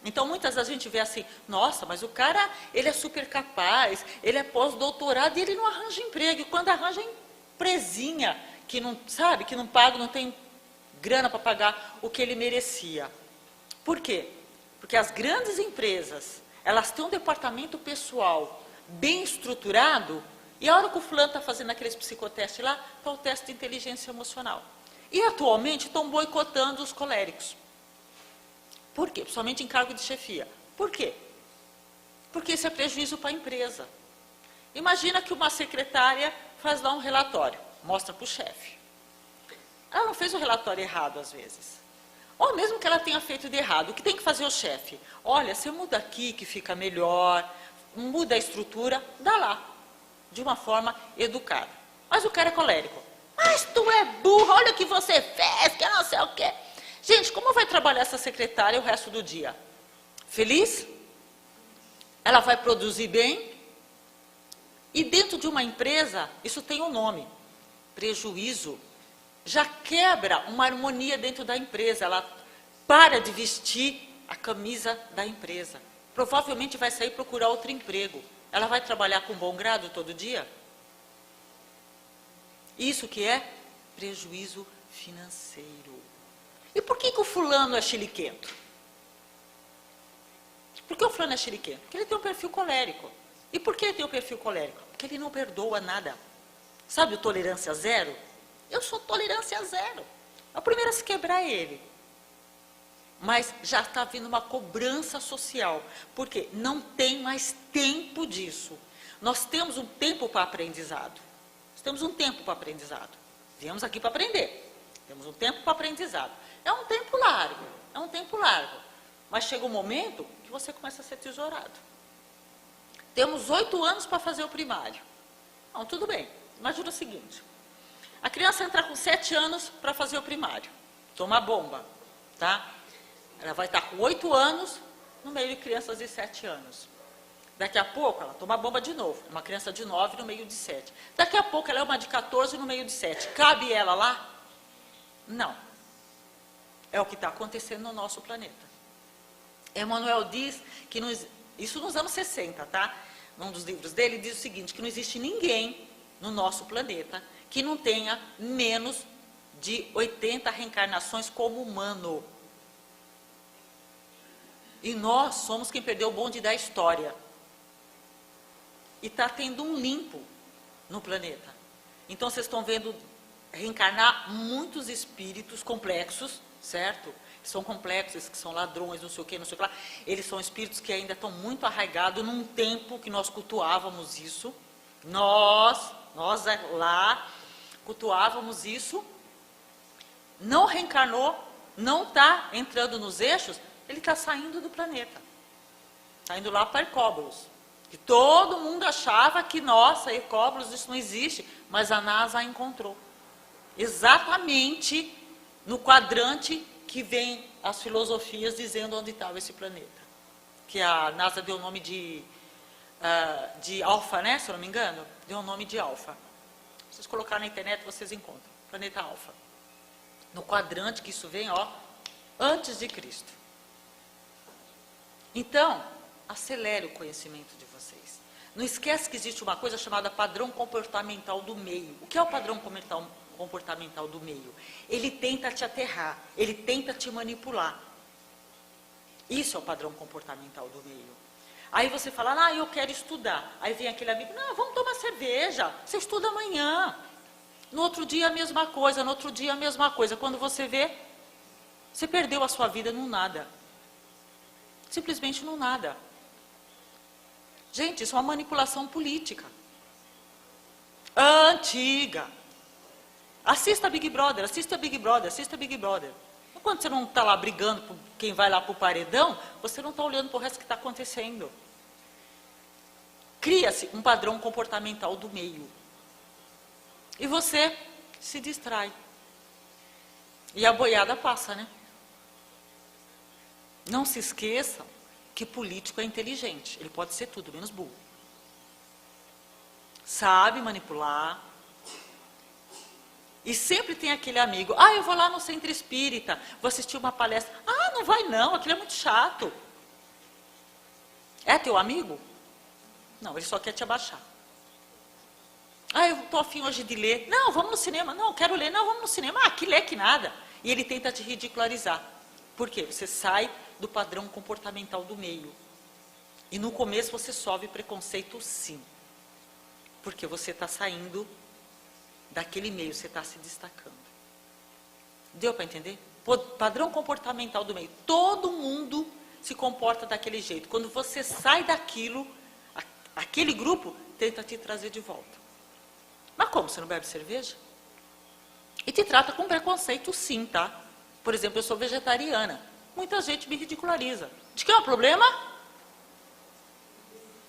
Então, muitas vezes a gente vê assim, nossa, mas o cara, ele é super capaz, ele é pós-doutorado e ele não arranja emprego. E quando arranja empresinha, que não, sabe, que não paga, não tem grana para pagar o que ele merecia. Por quê? Porque as grandes empresas, elas têm um departamento pessoal bem estruturado, e a hora que o fulano está fazendo aqueles psicotestes lá, está o teste de inteligência emocional. E atualmente estão boicotando os coléricos. Por quê? Principalmente em cargo de chefia. Por quê? Porque isso é prejuízo para a empresa. Imagina que uma secretária faz lá um relatório, mostra para o chefe. Ela não fez o relatório errado às vezes. Ou mesmo que ela tenha feito de errado, o que tem que fazer o chefe? Olha, você muda aqui que fica melhor, muda a estrutura, dá lá, de uma forma educada. Mas o cara é colérico. Mas tu é burro, olha o que você fez, que não sei o quê. Gente, como vai trabalhar essa secretária o resto do dia? Feliz? Ela vai produzir bem? E dentro de uma empresa, isso tem um nome, prejuízo. Já quebra uma harmonia dentro da empresa, ela para de vestir a camisa da empresa. Provavelmente vai sair procurar outro emprego. Ela vai trabalhar com bom grado todo dia? Isso que é prejuízo financeiro. E por que o fulano é chiliquento? Por que o fulano é chiliquento? Porque ele tem um perfil colérico. E por que ele tem um perfil colérico? Porque ele não perdoa nada. Sabe o tolerância zero? Eu sou tolerância zero. A primeira a se quebrar é ele. Mas já está vindo uma cobrança social. Porque não tem mais tempo disso. Nós temos um tempo para aprendizado. Nós temos um tempo para aprendizado. Viemos aqui para aprender. Temos um tempo para aprendizado. É um tempo largo. É um tempo largo. Mas chega um momento que você começa a ser tesourado. Temos 8 anos para fazer o primário. Não, tudo bem. Imagina o seguinte. A criança entra com 7 anos para fazer o primário. Toma bomba, tá? Ela vai estar com 8 anos no meio de crianças de 7 anos. Daqui a pouco ela toma bomba de novo. Uma criança de 9 no meio de 7. Daqui a pouco ela é uma de 14 no meio de 7. Cabe ela lá? Não. É o que está acontecendo no nosso planeta. Emmanuel diz que isso nos anos 60, tá? Num dos livros dele diz o seguinte, que não existe ninguém no nosso planeta que não tenha menos de 80 reencarnações como humano. E nós somos quem perdeu o bonde da história. E está tendo um limpo no planeta. Então vocês estão vendo reencarnar muitos espíritos complexos, certo? São complexos, que são ladrões, não sei o que, não sei o que lá. Eles são espíritos que ainda estão muito arraigados num tempo que nós cultuávamos isso. Nós lá cultuávamos isso. Não reencarnou, não está entrando nos eixos, ele está saindo do planeta. Está indo lá para Hercóbulos. Que todo mundo achava que, nossa, Hercóbulos, isso não existe. Mas a NASA a encontrou. Exatamente no quadrante que vem as filosofias dizendo onde estava esse planeta. Que a NASA deu o nome de Alfa, né? Se eu não me engano, deu o nome de Alfa. Se vocês colocarem na internet, vocês encontram. Planeta Alfa. No quadrante que isso vem, ó, antes de Cristo. Então, acelere o conhecimento de vocês. Não esquece que existe uma coisa chamada padrão comportamental do meio. O que é o padrão comportamental do meio? Ele tenta te aterrar, ele tenta te manipular. Isso é o padrão comportamental do meio. Aí você fala, eu quero estudar. Aí vem aquele amigo, não, vamos tomar cerveja, você estuda amanhã. No outro dia a mesma coisa, no outro dia a mesma coisa. Quando você vê, você perdeu a sua vida no nada. Simplesmente no nada. Gente, isso é uma manipulação política. Antiga. Assista Big Brother, assista Big Brother, assista Big Brother. Quando você não está lá brigando por quem vai lá para o paredão, você não está olhando para o resto que está acontecendo. Cria-se um padrão comportamental do meio. E você se distrai. E a boiada passa, né? Não se esqueçam que político é inteligente. Ele pode ser tudo, menos burro. Sabe manipular. E sempre tem aquele amigo, eu vou lá no centro espírita, vou assistir uma palestra. Não vai não, aquilo é muito chato. É teu amigo? Não, ele só quer te abaixar. Eu estou afim hoje de ler. Não, vamos no cinema. Não, quero ler. Não, vamos no cinema. Que lê, que nada. E ele tenta te ridicularizar. Por quê? Você sai do padrão comportamental do meio. E no começo você sofre preconceito, sim. Porque você está saindo daquele meio, você está se destacando. Deu para entender? Padrão comportamental do meio. Todo mundo se comporta daquele jeito. Quando você sai daquilo, aquele grupo tenta te trazer de volta. Mas como? Você não bebe cerveja? E te trata com preconceito, sim, tá? Por exemplo, eu sou vegetariana. Muita gente me ridiculariza. De que é um problema?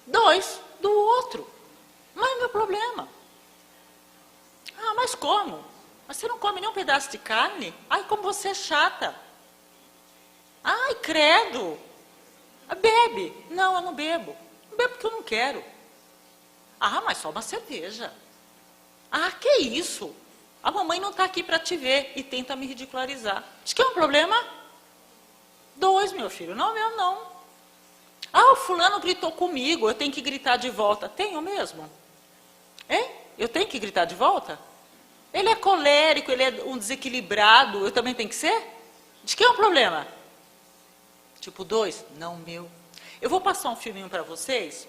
2 do outro. Não é meu problema. Mas como? Mas você não come nem um pedaço de carne? Como você é chata. Credo. Bebe. Não, eu não bebo. Não bebo porque eu não quero. Mas só uma cerveja. Que isso? A mamãe não está aqui para te ver e tenta me ridicularizar. Diz que é um problema? 2, meu filho. Não, meu não. O fulano gritou comigo, eu tenho que gritar de volta. Tenho mesmo? Hein? Eu tenho que gritar de volta? Ele é colérico, ele é um desequilibrado, eu também tenho que ser? Diz que é um problema? Tipo 2? Não, meu. Eu vou passar um filminho para vocês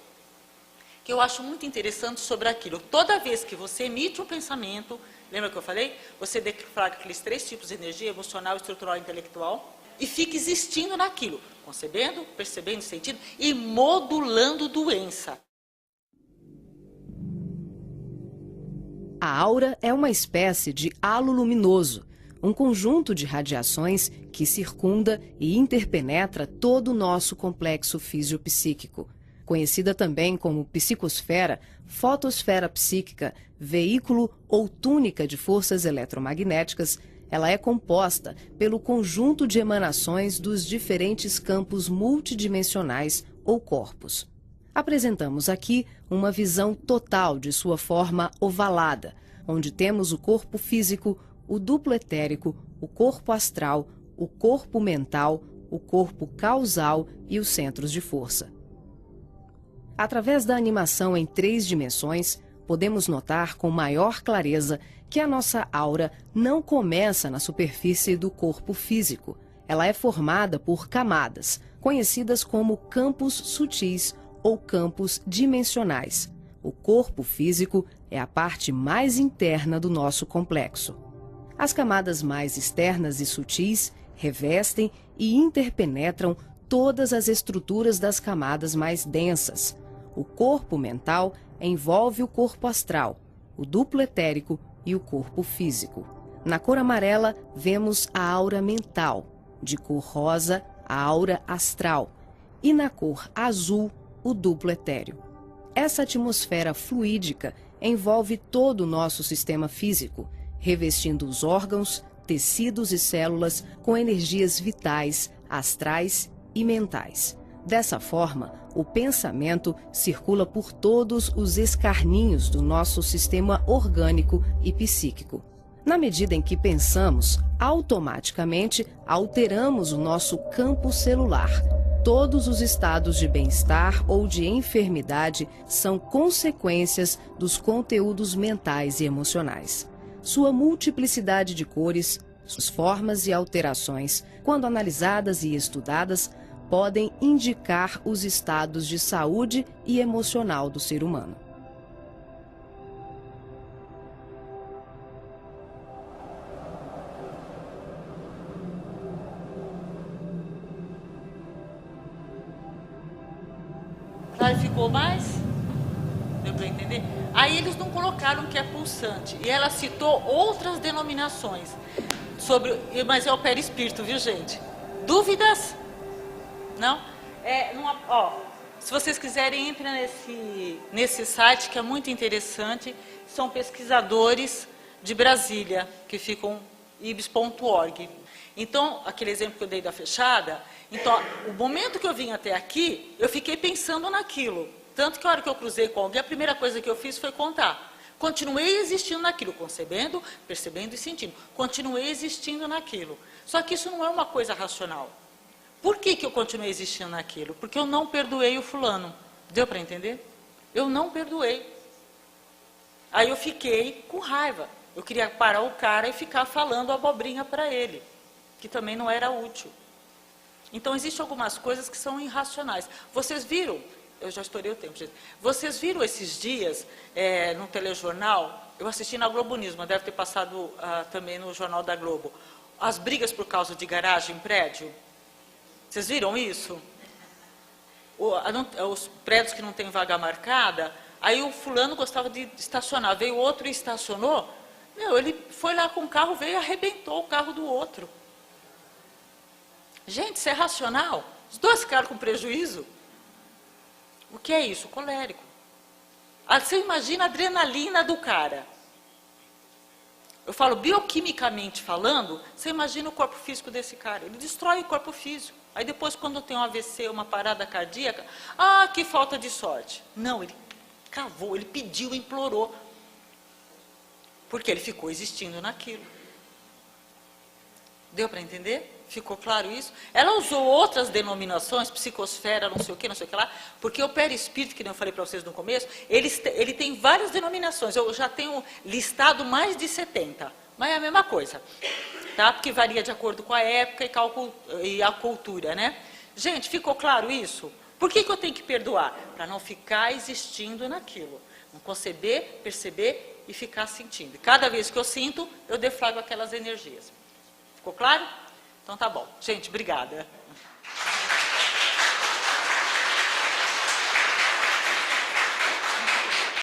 que eu acho muito interessante sobre aquilo. Toda vez que você emite um pensamento, lembra que eu falei? Você deflagra aqueles 3 tipos de energia, emocional, estrutural e intelectual, e fica existindo naquilo, concebendo, percebendo, sentindo e modulando doença. A aura é uma espécie de halo luminoso, um conjunto de radiações que circunda e interpenetra todo o nosso complexo fisiopsíquico. Conhecida também como psicosfera, fotosfera psíquica, veículo ou túnica de forças eletromagnéticas, ela é composta pelo conjunto de emanações dos diferentes campos multidimensionais ou corpos. Apresentamos aqui uma visão total de sua forma ovalada, onde temos o corpo físico, o duplo etérico, o corpo astral, o corpo mental, o corpo causal e os centros de força. Através da animação em 3 dimensões, podemos notar com maior clareza que a nossa aura não começa na superfície do corpo físico. Ela é formada por camadas, conhecidas como campos sutis ou campos dimensionais. O corpo físico é a parte mais interna do nosso complexo. As camadas mais externas e sutis revestem e interpenetram todas as estruturas das camadas mais densas. O corpo mental envolve o corpo astral, o duplo etérico e o corpo físico. Na cor amarela, vemos a aura mental, de cor rosa, a aura astral, e na cor azul, o duplo etéreo. Essa atmosfera fluídica envolve todo o nosso sistema físico, revestindo os órgãos, tecidos e células com energias vitais, astrais e mentais. Dessa forma, o pensamento circula por todos os escarninhos do nosso sistema orgânico e psíquico. Na medida em que pensamos, automaticamente alteramos o nosso campo celular. Todos os estados de bem-estar ou de enfermidade são consequências dos conteúdos mentais e emocionais. Sua multiplicidade de cores, suas formas e alterações, quando analisadas e estudadas, podem indicar os estados de saúde e emocional do ser humano. Clarificou mais? Deu para entender? Aí eles não colocaram que é pulsante. E ela citou outras denominações. Mas é o perispírito, viu, gente? Dúvidas? Não? Se vocês quiserem, entrem nesse site, que é muito interessante. São pesquisadores de Brasília, que ficam ibis.org. Então, aquele exemplo que eu dei da fechada, então, o momento que eu vim até aqui, eu fiquei pensando naquilo. Tanto que a hora que eu cruzei com alguém, a primeira coisa que eu fiz foi contar. Continuei existindo naquilo, concebendo, percebendo e sentindo. Continuei existindo naquilo. Só que isso não é uma coisa racional. Por que eu continuei existindo naquilo? Porque eu não perdoei o fulano. Deu para entender? Eu não perdoei. Aí eu fiquei com raiva. Eu queria parar o cara e ficar falando abobrinha para ele, que também não era útil. Então, existem algumas coisas que são irracionais. Vocês viram, eu já estourei o tempo, gente. Vocês viram esses dias, no telejornal, eu assisti na Globo News, mas deve ter passado também no Jornal da Globo, as brigas por causa de garagem em prédio? Vocês viram isso? Os prédios que não tem vaga marcada, aí o fulano gostava de estacionar, veio outro e estacionou, ele foi lá com o carro, veio e arrebentou o carro do outro. Gente, isso é racional? Os dois ficaram com prejuízo. O que é isso? Colérico. Você imagina a adrenalina do cara. Eu falo, bioquimicamente falando, você imagina o corpo físico desse cara. Ele destrói o corpo físico. Aí depois, quando tem um AVC, uma parada cardíaca, que falta de sorte. Não, ele cavou, ele pediu, implorou. Porque ele ficou existindo naquilo. Deu para entender? Ficou claro isso? Ela usou outras denominações, psicosfera, não sei o que lá, porque o perispírito, que eu falei para vocês no começo, ele tem várias denominações. Eu já tenho listado mais de 70, mas é a mesma coisa, tá? Porque varia de acordo com a época e a cultura, né? Gente, ficou claro isso? Por que eu tenho que perdoar? Para não ficar existindo naquilo. Não conceber, perceber e ficar sentindo. E cada vez que eu sinto, eu deflagro aquelas energias. Ficou claro? Então tá bom. Gente, obrigada.